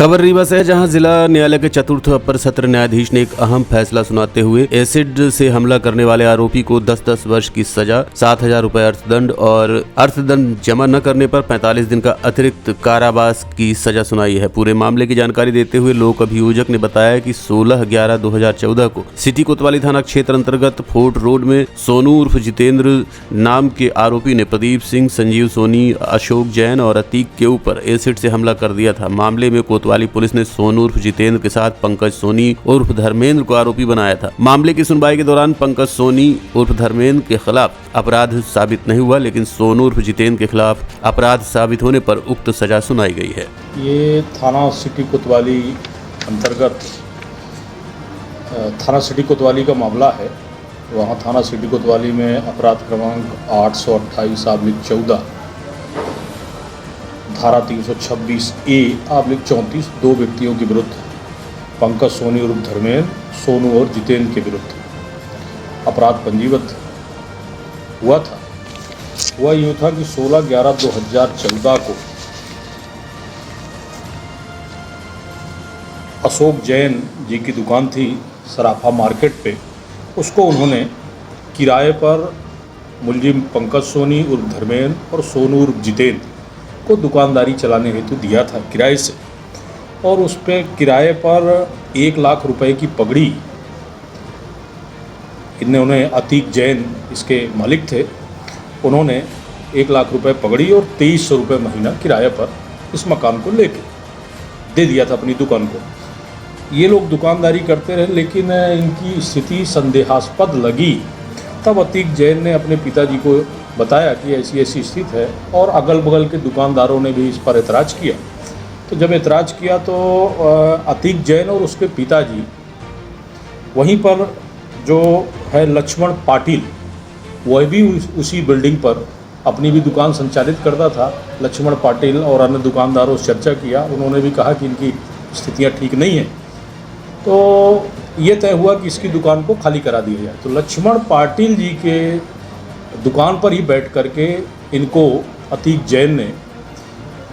खबर रीवा से है, जहां जिला न्यायालय के चतुर्थ अपर सत्र न्यायाधीश ने एक अहम फैसला सुनाते हुए एसिड से हमला करने वाले आरोपी को 10-10 वर्ष की सजा, 7,000 रुपए अर्थदंड और अर्थदंड जमा न करने पर 45 दिन का अतिरिक्त कारावास की सजा सुनाई है। पूरे मामले की जानकारी देते हुए लोक अभियोजक ने बताया कि 16/11/2014 को सिटी कोतवाली थाना क्षेत्र अंतर्गत फोर्ट रोड में सोनू उर्फ जितेंद्र नाम के आरोपी ने प्रदीप सिंह, संजीव सोनी, अशोक जैन और अतीक के ऊपर एसिड से हमला कर दिया था। मामले में कोतवाली पुलिस ने सोनू उर्फ जितेंद्र के साथ पंकज सोनी उर्फ धर्मेंद्र को आरोपी बनाया था। मामले की सुनवाई के दौरान पंकज सोनी उर्फ धर्मेंद्र के खिलाफ अपराध साबित नहीं हुआ, लेकिन सोनू उर्फ जितेंद्र के खिलाफ अपराध साबित होने पर उक्त सजा सुनाई गई है। ये थाना सिटी कोतवाली अंतर्गत थाना सिटी कोतवाली का मामला है। वहाँ थाना सिटी कोतवाली में अपराध क्रमांक 828/14 धारा 326A/34 दो व्यक्तियों के विरुद्ध पंकज सोनी उर्फ धर्मेंद्र, सोनू और जितेंद्र के विरुद्ध अपराध पंजीबद्ध हुआ था। हुआ यूँ था कि 16/11/2014 को अशोक जैन जी की दुकान थी सराफा मार्केट पे, उसको उन्होंने किराए पर मुलजिम पंकज सोनी उर्फ धर्मेंद्र और सोनू उर्फ जितेंद्र को दुकानदारी चलाने हेतु दिया था किराए से, और उस पे किराए पर 1 लाख रुपए की पगड़ी इन्होंने अतीक जैन इसके मालिक थे, उन्होंने 1 लाख रुपए पगड़ी और 2300 रुपये महीना किराए पर इस मकान को लेके दे दिया था अपनी दुकान को। ये लोग दुकानदारी करते रहे, लेकिन इनकी स्थिति संदेहास्पद लगी। तब अतीक जैन ने अपने पिताजी को बताया कि ऐसी ऐसी स्थिति है, और अगल बगल के दुकानदारों ने भी इस पर एतराज़ किया। तो जब एतराज़ किया तो अतीक जैन और उसके पिताजी वहीं पर जो है लक्ष्मण पाटिल, वह भी उसी बिल्डिंग पर अपनी भी दुकान संचालित करता था। लक्ष्मण पाटिल और अन्य दुकानदारों से चर्चा किया, उन्होंने भी कहा कि इनकी स्थितियाँ ठीक नहीं हैं। तो ये तय हुआ कि इसकी दुकान को खाली करा दिया जाए। तो लक्ष्मण पाटिल जी के दुकान पर ही बैठ करके इनको अतीक जैन ने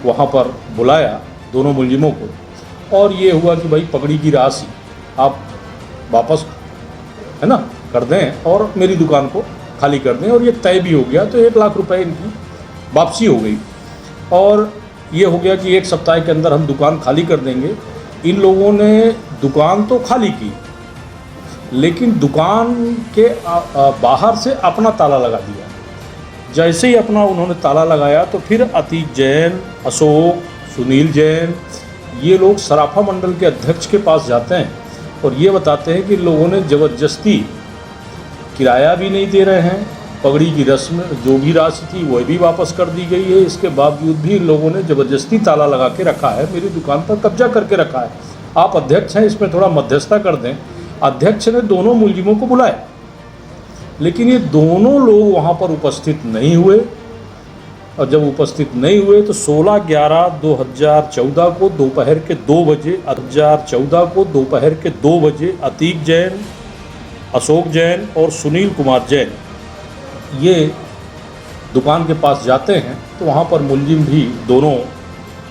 वहाँ पर बुलाया, दोनों मुलजिमों को, और ये हुआ कि भाई पगड़ी की राशि आप वापस है ना कर दें और मेरी दुकान को खाली कर दें, और ये तय भी हो गया। तो 1 लाख रुपए इनकी वापसी हो गई, और ये हो गया कि 1 सप्ताह के अंदर हम दुकान खाली कर देंगे। इन लोगों ने दुकान तो खाली की, लेकिन दुकान के बाहर से अपना ताला लगा दिया। जैसे ही अपना उन्होंने ताला लगाया तो फिर अतीक जैन, अशोक, सुनील जैन, ये लोग सराफा मंडल के अध्यक्ष के पास जाते हैं और ये बताते हैं कि लोगों ने ज़बरदस्ती किराया भी नहीं दे रहे हैं, पगड़ी की रस्म जो भी राशि थी वह भी वापस कर दी गई है। इसके बावजूद भी लोगों ने ज़बरदस्ती ताला लगा के रखा है, मेरी दुकान पर कब्जा करके रखा है। आप अध्यक्ष हैं, इसमें थोड़ा मध्यस्थता कर दें। अध्यक्ष ने दोनों मुलजिमों को बुलाया, लेकिन ये दोनों लोग वहाँ पर उपस्थित नहीं हुए, और जब उपस्थित नहीं हुए तो 16/11/2014 को दोपहर के 2 बजे 2014 को दोपहर के 2 बजे अतीक जैन, अशोक जैन और सुनील कुमार जैन ये दुकान के पास जाते हैं। तो वहाँ पर मुलजिम भी दोनों,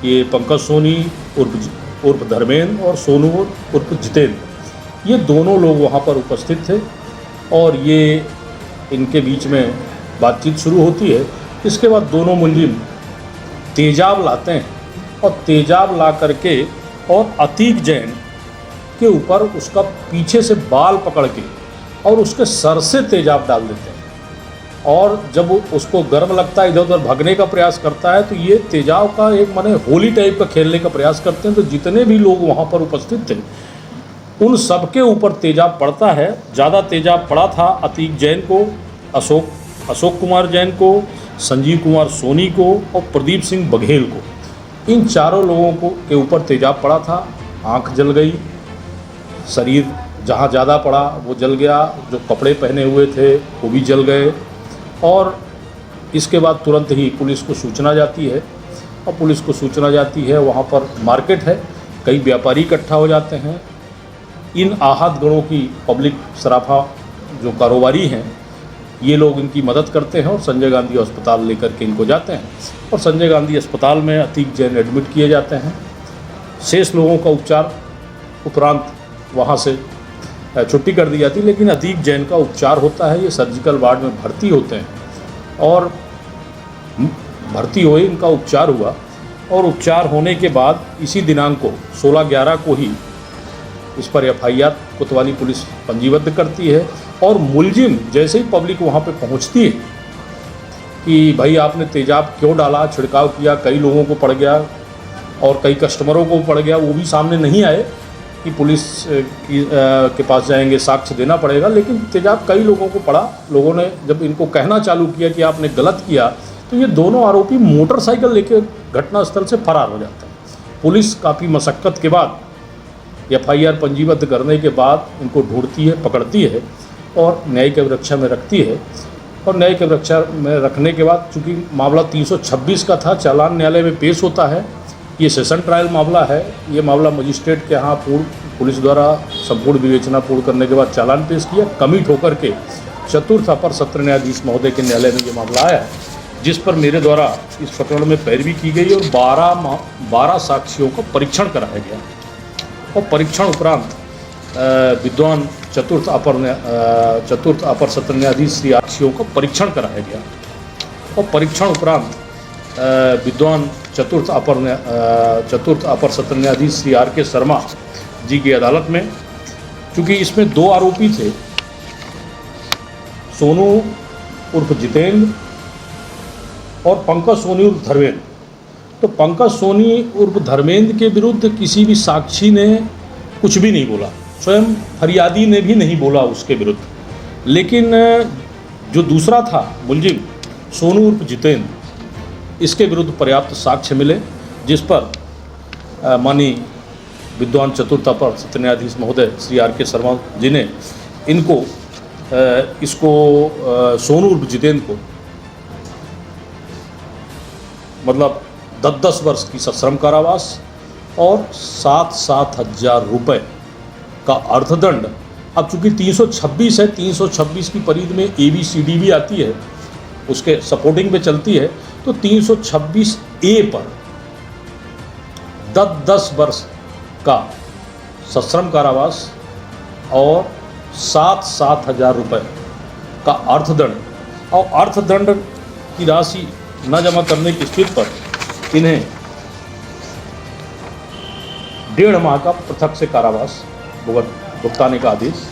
ये पंकज सोनी उर्फ धर्मेंद्र और सोनू उर्फ जितेंद्र, ये दोनों लोग वहाँ पर उपस्थित थे, और ये इनके बीच में बातचीत शुरू होती है। इसके बाद दोनों मुलजिम तेजाब लाते हैं, और तेजाब ला करके और अतीक जैन के ऊपर उसका पीछे से बाल पकड़ के और उसके सर से तेजाब डाल देते हैं, और जब उसको गर्म लगता है, इधर उधर भागने का प्रयास करता है, तो ये तेजाब का एक माने होली टाइप का खेलने का प्रयास करते हैं। तो जितने भी लोग वहाँ पर उपस्थित थे उन सबके ऊपर तेजाब पड़ता है। ज़्यादा तेजाब पड़ा था अतीक जैन को, अशोक कुमार जैन को, संजीव कुमार सोनी को और प्रदीप सिंह बघेल को। इन चारों लोगों को के ऊपर तेजाब पड़ा था। आँख जल गई, शरीर जहाँ ज़्यादा पड़ा वो जल गया, जो कपड़े पहने हुए थे वो भी जल गए। और इसके बाद तुरंत ही पुलिस को सूचना जाती है, और पुलिस को सूचना जाती है, वहाँ पर मार्केट है, कई व्यापारी इकट्ठा हो जाते हैं। इन आहत गणों की पब्लिक सराफा जो कारोबारी हैं, ये लोग इनकी मदद करते हैं और संजय गांधी अस्पताल लेकर के इनको जाते हैं, और संजय गांधी अस्पताल में अतीक जैन एडमिट किए जाते हैं। शेष लोगों का उपचार उपरांत वहाँ से छुट्टी कर दी जाती। लेकिन अतीक जैन का उपचार होता है, ये सर्जिकल वार्ड में भर्ती होते हैं और भर्ती हुए, इनका उपचार हुआ और उपचार होने के बाद इसी दिनांक को 16/11 को ही इस पर FIR कोतवाली पुलिस पंजीबद्ध करती है। और मुलजिम जैसे ही पब्लिक वहाँ पे पहुँचती है कि भाई आपने तेजाब क्यों डाला, छिड़काव किया, कई लोगों को पड़ गया और कई कस्टमरों को पड़ गया, वो भी सामने नहीं आए कि पुलिस के पास जाएंगे, साक्ष्य देना पड़ेगा। लेकिन तेजाब कई लोगों को पड़ा। लोगों ने जब इनको कहना चालू किया कि आपने गलत किया, तो ये दोनों आरोपी मोटरसाइकिल लेकर घटनास्थल से फरार हो जाते हैं। पुलिस काफ़ी मशक्क़त के बाद FIR पंजीबद्ध करने के बाद इनको ढूंढती है, पकड़ती है और न्यायिक अभिरक्षा में रखती है। और न्यायिक अभिरक्षा में रखने के बाद चूँकि मामला 326 का था, चालान न्यायालय में पेश होता है। ये सेशन ट्रायल मामला है। ये मामला मजिस्ट्रेट के यहाँ पुलिस द्वारा संपूर्ण विवेचना पूर्ण करने के बाद चालान पेश किया। कमिट होकर के चतुर्थ अपर सत्र न्यायाधीश महोदय के न्यायालय में ये मामला आया है, जिस पर मेरे द्वारा इस प्रकरण में पैरवी की गई और 12 साक्षियों का परीक्षण कराया गया। और परीक्षण उपरांत विद्वान चतुर्थ अपर सत्र न्यायाधीश श्री साक्षियों का परीक्षण कराया गया। और परीक्षण उपरांत विद्वान चतुर्थ अपर सत्र न्यायाधीश श्री RK शर्मा जी की अदालत में, चूँकि इसमें 2 आरोपी थे, सोनू उर्फ जितेंद्र और पंकज सोनी उर्फ धर्मेंद्र। तो पंकज सोनी उर्फ धर्मेंद्र के विरुद्ध किसी भी साक्षी ने कुछ भी नहीं बोला, स्वयं फरियादी ने भी नहीं बोला उसके विरुद्ध। लेकिन जो दूसरा था मुलजिम सोनू उर्फ जितेंद्र, इसके विरुद्ध पर्याप्त साक्ष्य मिले, जिस पर माननीय विद्वान चतुर्थ अपर सत्र न्यायाधीश महोदय श्री RK शर्मा जी ने इसको सोनू उर्फ जितेंद्र को मतलब 10 वर्ष की सश्रम कारावास और 7 हज़ार रुपये का अर्थदंड। अब चूँकि 326 है, 326 की परिधि में ABCD भी आती है, उसके सपोर्टिंग पे चलती है, तो 326A पर 10 वर्ष का सश्रम कारावास और 7 हज़ार रुपये का अर्थदंड। और अर्थदंड की राशि न जमा करने की स्थिति पर इन्हें 1.5 माह का पृथक से कारावास भुगताने का आदेश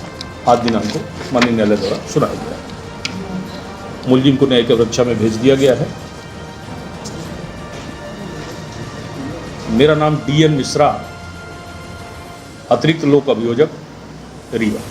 आज दिनांक को माननीय न्यायालय द्वारा सुनाया गया है। मुलजिम को न्यायिक अभिरक्षा में भेज दिया गया है। मेरा नाम DN मिश्रा, अतिरिक्त लोक अभियोजक रीवा।